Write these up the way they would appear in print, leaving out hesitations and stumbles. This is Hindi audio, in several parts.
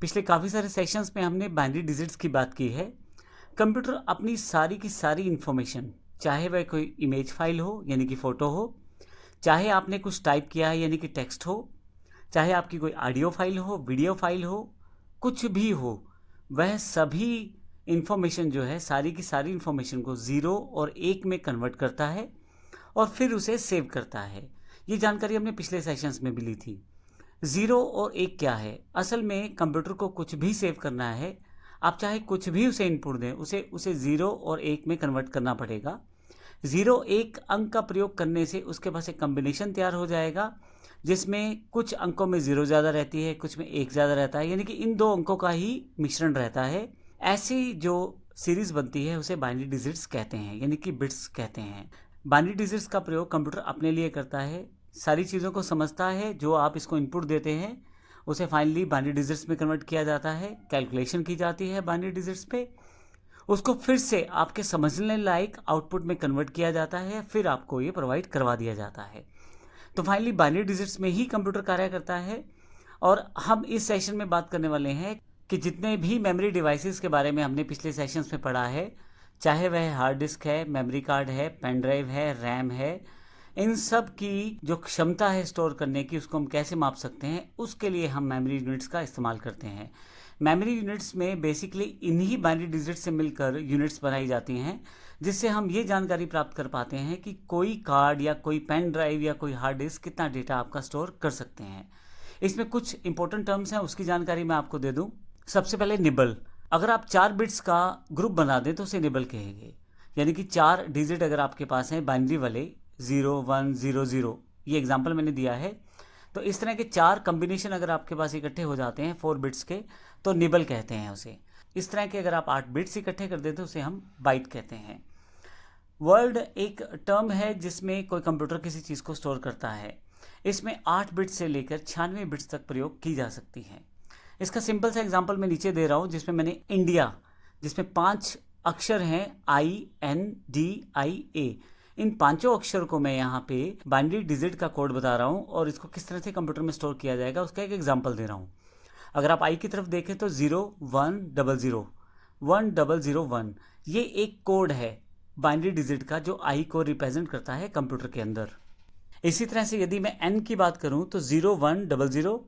पिछले काफ़ी सारे सेशंस में हमने बाइनरी डिजिट्स की बात की है। कंप्यूटर अपनी सारी की सारी इन्फॉर्मेशन, चाहे वह कोई इमेज फाइल हो यानी कि फ़ोटो हो, चाहे आपने कुछ टाइप किया है यानी कि टेक्स्ट हो, चाहे आपकी कोई ऑडियो फाइल हो, वीडियो फाइल हो, कुछ भी हो, वह सभी इन्फॉर्मेशन जो है सारी की सारी इन्फॉर्मेशन को 0 और 1 में कन्वर्ट करता है और फिर उसे सेव करता है। ये जानकारी हमने पिछले सेशंस में भी ली थी। 0 और 1 क्या है? असल में कंप्यूटर को कुछ भी सेव करना है, आप चाहे कुछ भी उसे इनपुट दें, उसे 0 और 1 में कन्वर्ट करना पड़ेगा। 0 1 अंक का प्रयोग करने से उसके पास एक कॉम्बिनेशन तैयार हो जाएगा, जिसमें कुछ अंकों में 0 ज़्यादा रहती है, कुछ में 1 ज़्यादा रहता है, यानी कि इन दो अंकों का ही मिश्रण रहता है। ऐसी जो सीरीज़ बनती है उसे बाइनरी डिजिट्स कहते हैं, यानी कि बिट्स कहते हैं। बाइनरी डिजिट्स का प्रयोग कंप्यूटर अपने लिए करता है, सारी चीज़ों को समझता है, जो आप इसको इनपुट देते हैं उसे फाइनली बाइनरी डिजिट्स में कन्वर्ट किया जाता है, कैलकुलेशन की जाती है बाइनरी डिजिट्स पे, उसको फिर से आपके समझने लायक आउटपुट में कन्वर्ट किया जाता है, फिर आपको ये प्रोवाइड करवा दिया जाता है। तो फाइनली बाइनरी डिजिट्स में ही कंप्यूटर कार्य करता है। और हम इस सेशन में बात करने वाले हैं कि जितने भी मेमोरी डिवाइसेस के बारे में हमने पिछले सेशंस में पढ़ा है, चाहे वह हार्ड डिस्क है, मेमोरी कार्ड है, पेन ड्राइव है, रैम है, इन सब की जो क्षमता है स्टोर करने की, उसको हम कैसे माप सकते हैं, उसके लिए हम मेमोरी यूनिट्स का इस्तेमाल करते हैं। मेमोरी यूनिट्स में बेसिकली इन्हीं बाइनरी डिजिट्स से मिलकर यूनिट्स बनाई जाती हैं, जिससे हम ये जानकारी प्राप्त कर पाते हैं कि कोई कार्ड या कोई पेन ड्राइव या कोई हार्ड डिस्क कितना डेटा आपका स्टोर कर सकते हैं। इसमें कुछ इंपॉर्टेंट टर्म्स हैं, उसकी जानकारी मैं आपको दे दूं। सबसे पहले निबल। अगर आप 4 बिट्स का ग्रुप बना दें तो उसे निबल कहेंगे, यानी कि 4 डिजिट अगर आपके पास हैं बाइनरी वाले 0 1 0 0, ये एग्जाम्पल मैंने दिया है, तो इस तरह के 4 कम्बिनेशन अगर आपके पास इकट्ठे हो जाते हैं 4 बिट्स के, तो निबल कहते हैं उसे। इस तरह के अगर आप 8 बिट्स इकट्ठे कर दें तो उसे हम बाइट कहते हैं। वर्ड एक टर्म है जिसमें कोई कंप्यूटर किसी चीज़ को स्टोर करता है। इसमें 8 बिट्स से लेकर 96 बिट्स तक प्रयोग की जा सकती है। इसका सिंपल सा एग्जांपल मैं नीचे दे रहा हूँ, जिसमें मैंने इंडिया, जिसमें 5 अक्षर हैं INDIA, इन पांचों अक्षर को मैं यहाँ पे बाइनरी डिजिट का कोड बता रहा हूँ और इसको किस तरह से कंप्यूटर में स्टोर किया जाएगा उसका एक एग्जांपल दे रहा हूँ। अगर आप आई की तरफ देखें तो 0 1 0 0 1 0 0 1, ये एक कोड है बाइनरी डिजिट का जो आई को रिप्रेजेंट करता है कंप्यूटर के अंदर। इसी तरह से यदि मैं एन की बात करूं तो 0 1 0 0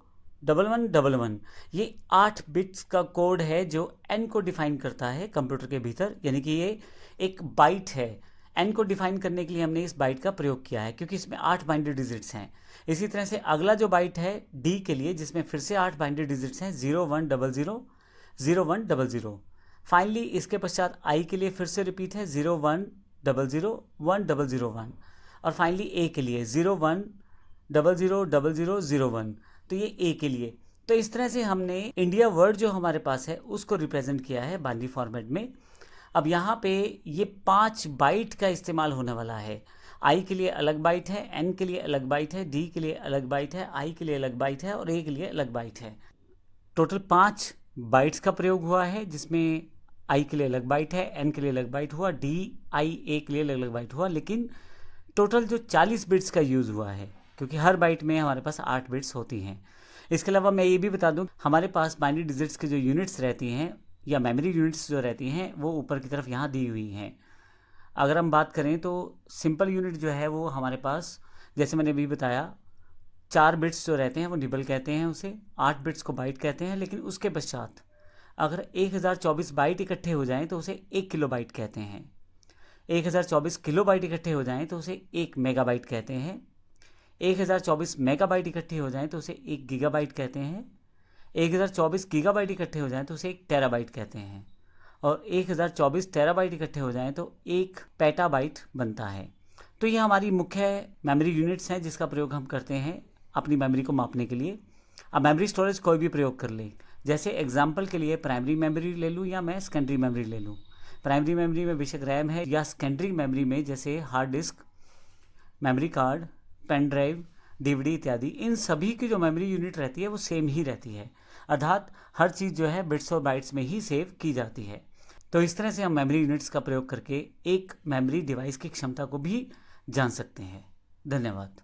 1 1 1 1, ये 8 बिट्स का कोड है जो एन को डिफाइन करता है कंप्यूटर के भीतर, यानी कि ये एक बाइट है। एन को डिफाइन करने के लिए हमने इस बाइट का प्रयोग किया है क्योंकि इसमें 8 बाइनरी डिजिट्स हैं। इसी तरह से अगला जो बाइट है डी के लिए, जिसमें फिर से 8 बाइनरी डिजिट्स हैं 0 1 0 0 0 1 0 0। फाइनली इसके पश्चात आई के लिए फिर से रिपीट है 0 1 0 0 1 0 0 1, और फाइनली ए के लिए 0 1 0 0 0 0 0 1, तो ये ए के लिए। तो इस तरह से हमने इंडिया वर्ड जो हमारे पास है उसको रिप्रेजेंट किया है बाइनरी फॉर्मेट में। अब यहाँ पे ये 5 बाइट का इस्तेमाल होने वाला है। आई के लिए अलग बाइट है, एन के लिए अलग बाइट है, डी के लिए अलग बाइट है, आई के लिए अलग बाइट है और ए के लिए अलग बाइट है। टोटल 5 बाइट्स का प्रयोग हुआ है, जिसमें आई के लिए अलग बाइट है, एन के लिए अलग बाइट हुआ, DIA के लिए अलग अलग बाइट हुआ, लेकिन टोटल जो 40 बिट्स का यूज़ हुआ है, क्योंकि हर बाइट में हमारे पास 8 बिट्स होती हैं। इसके अलावा मैं ये भी बता दूं, हमारे पास बाइनरी डिजिट्स की जो यूनिट्स रहती हैं या मेमोरी यूनिट्स जो रहती हैं वो ऊपर की तरफ यहाँ दी हुई हैं। अगर हम बात करें तो सिंपल यूनिट जो है वो हमारे पास, जैसे मैंने अभी बताया, 4 बिट्स जो रहते हैं वो निबल कहते हैं उसे, 8 बिट्स को बाइट कहते हैं, लेकिन उसके पश्चात अगर 1024 बाइट इकट्ठे हो जाएं तो उसे 1 किलोबाइट कहते हैं। 1024 किलोबाइट इकट्ठे हो जाएं तो उसे 1 मेगाबाइट कहते हैं। 1024 मेगाबाइट इकट्ठे हो जाएं तो उसे 1 गीगाबाइट कहते हैं। 1024 गीगाबाइट इकट्ठे हो जाएं तो उसे 1 टेराबाइट कहते हैं, और 1024 टेराबाइट इकट्ठे हो जाएं तो 1 पेटाबाइट बनता है। तो ये हमारी मुख्य मेमोरी यूनिट्स हैं जिसका प्रयोग हम करते हैं अपनी मेमोरी को मापने के लिए। अब मेमोरी स्टोरेज कोई भी प्रयोग कर ले, जैसे एग्जाम्पल के लिए प्राइमरी मेमोरी ले लूँ या मैं सेकेंडरी मेमोरी ले लूँ। प्राइमरी मेमोरी में बेशक रैम है, या सेकेंडरी मेमोरी में जैसे hard disk, memory card, pen drive, DVD इत्यादि, इन सभी की जो मेमोरी यूनिट रहती है वो सेम ही रहती है, अर्थात हर चीज़ जो है बिट्स और बाइट्स में ही सेव की जाती है। तो इस तरह से हम मेमोरी यूनिट्स का प्रयोग करके एक मेमोरी डिवाइस की क्षमता को भी जान सकते हैं। धन्यवाद।